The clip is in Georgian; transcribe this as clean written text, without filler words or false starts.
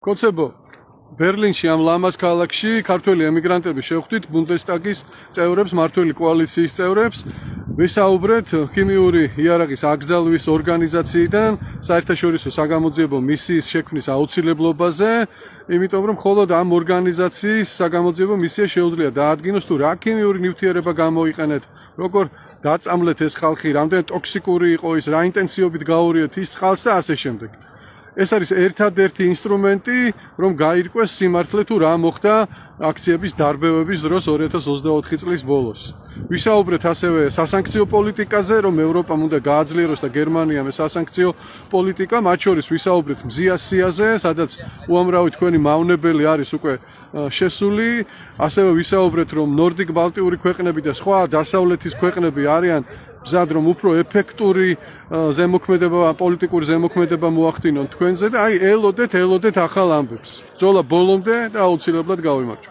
კოცებო, ბერლინში ამ ლამაზ ქალაქში ქართველი ემიგრანტები შევხვდით ბუნდესტაგის წევრებს, მმართველი კოალიციის წევრებს, ვისაუბრეთ ქიმიური იარაღის აკრძალვის ორგანიზაციიდან საერთაშორისო საგამოძიებო მისიის შექმნის აუცილებლობაზე, იმიტომ რომ მხოლოდ ამ ორგანიზაციის საგამოძიებო მისია შეუძლია დაადგინოს თუ რა ქიმიური ნივთიერება გამოიყენეთ, როგორ დაწამლეთ ეს ხალხი, რამდენ ტოქსიკური იყო ის, რა ინტენსივობით გაურიეთ ის წყალს და ასე შემდეგ. ეს არის ერთადერთი ინსტრუმენტი, რომ გაირკვეს სიმართლე თუ რა მოხდა აქციების დარბევების დროს 2024 წლის ბოლოს. ვისაუბრეთ ასევე სასანქციო პოლიტიკაზე, რომ ევროპამ უნდა გააძლიეროს და გერმანიამ ეს სასანქციო პოლიტიკა, მათ შორის ვისაუბრეთ მზიას სიაზე, სადაც უამრავი თქვენი მავნებელი არის უკვე შესული, ასევე ვისაუბრეთ, რომ ნორდიკ-ბალტიური ქვეყნები და სხვა დასავლეთის ქვეყნები არიან მზად, რომ უფრო ეფექტური ზემოქმედება, პოლიტიკური ზემოქმედება მოახდინონ თქვენზე და ელოდეთ ახალ ამბებს. ბრძოლა ბოლომდე და აუცილებლად გავიმარჯვოთ.